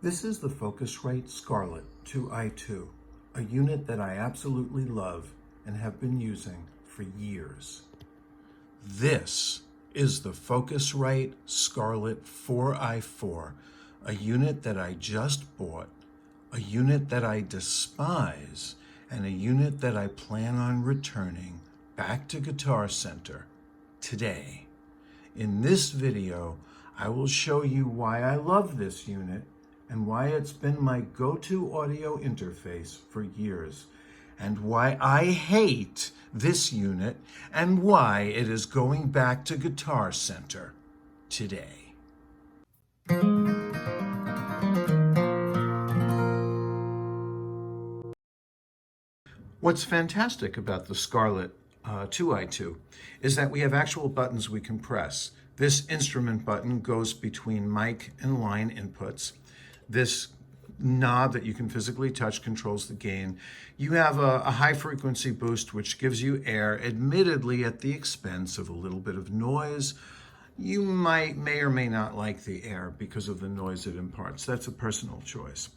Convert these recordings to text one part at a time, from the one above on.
This is the Focusrite Scarlet 2i4, a unit that I absolutely love and have been using for years. This is the Focusrite Scarlet 4i4, a unit that I just bought, a unit that I despise, and a unit that I plan on returning back to Guitar Center today. In this video, I will show you why I love this unit and why it's been my go-to audio interface for years, and why I hate this unit and why it is going back to Guitar Center today. What's fantastic about the Scarlet 2i4 is that we have actual buttons we can press. This instrument button goes between mic and line inputs. This knob that you can physically touch controls the gain. You have a high frequency boost which gives you air, admittedly at the expense of a little bit of noise. You may or may not like the air because of the noise it imparts. That's a personal choice.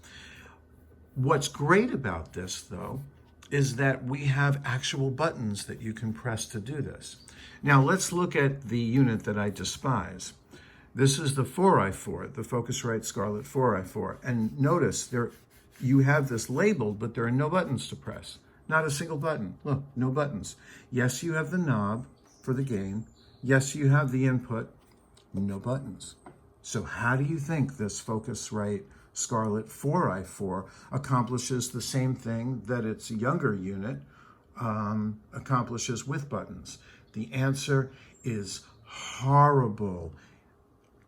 What's great about this, though, is that we have actual buttons that you can press to do this. Now let's look at the unit that I despise. This is the 4i4, the Focusrite Scarlet 4i4. And notice you have this labeled, but there are no buttons to press. Not a single button. Look, no buttons. Yes, you have the knob for the gain. Yes, you have the input. No buttons. So how do you think this Focusrite Scarlet 4i4 accomplishes the same thing that its younger unit accomplishes with buttons? The answer is horrible,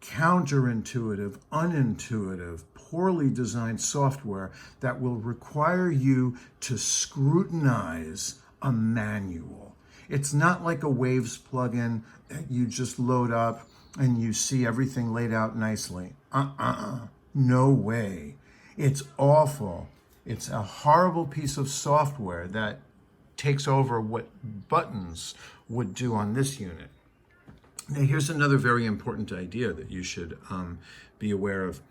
counterintuitive, unintuitive, poorly designed software that will require you to scrutinize a manual. It's not like a Waves plugin that you just load up and you see everything laid out nicely. No way. It's awful. It's a horrible piece of software that takes over what buttons would do on this unit. Now, here's another very important idea that you should be aware of.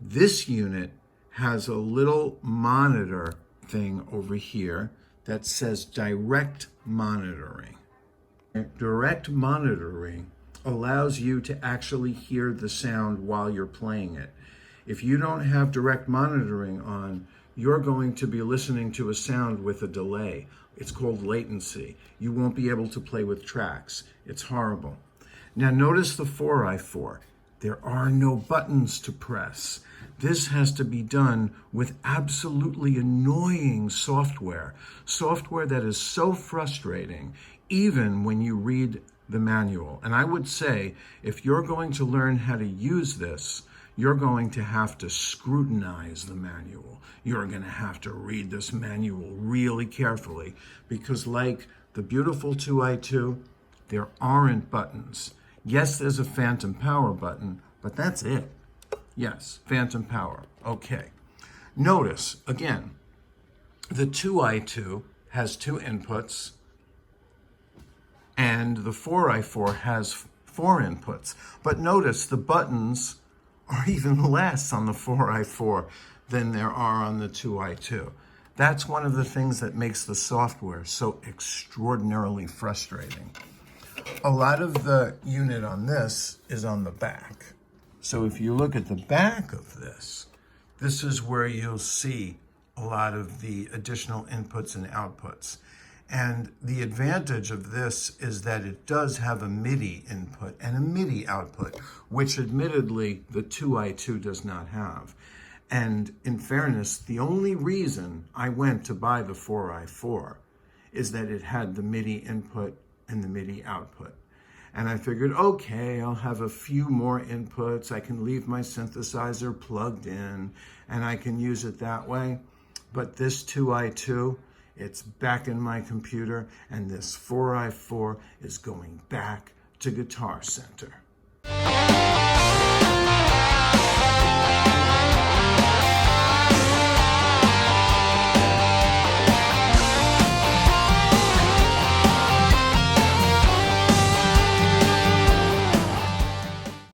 This unit has a little monitor thing over here that says direct monitoring. Direct monitoring allows you to actually hear the sound while you're playing it. If you don't have direct monitoring on, you're going to be listening to a sound with a delay. It's called latency. You won't be able to play with tracks. It's horrible. Now notice the 4i4. There are no buttons to press. This has to be done with absolutely annoying software. Software that is so frustrating, even when you read the manual. And I would say, if you're going to learn how to use this, you're going to have to scrutinize the manual. You're going to have to read this manual really carefully, because like the beautiful 2i4, there aren't buttons. Yes, there's a phantom power button, but that's it. Yes, phantom power. Okay. Notice, again, the 2i4 has two inputs, and the 4i4 has four inputs. But notice the buttons are even less on the 4i4 than there are on the 2i4. That's one of the things that makes the software so extraordinarily frustrating. A lot of the unit on this is on the back. So if you look at the back of this, this is where you'll see a lot of the additional inputs and outputs. And the advantage of this is that it does have a MIDI input and a MIDI output, which admittedly the 2i4 does not have. And in fairness, the only reason I went to buy the 4i4 is that it had the MIDI input and the MIDI output. And I figured, okay, I'll have a few more inputs. I can leave my synthesizer plugged in and I can use it that way. But this 2i4, it's back in my computer, and this 4i4 is going back to Guitar Center.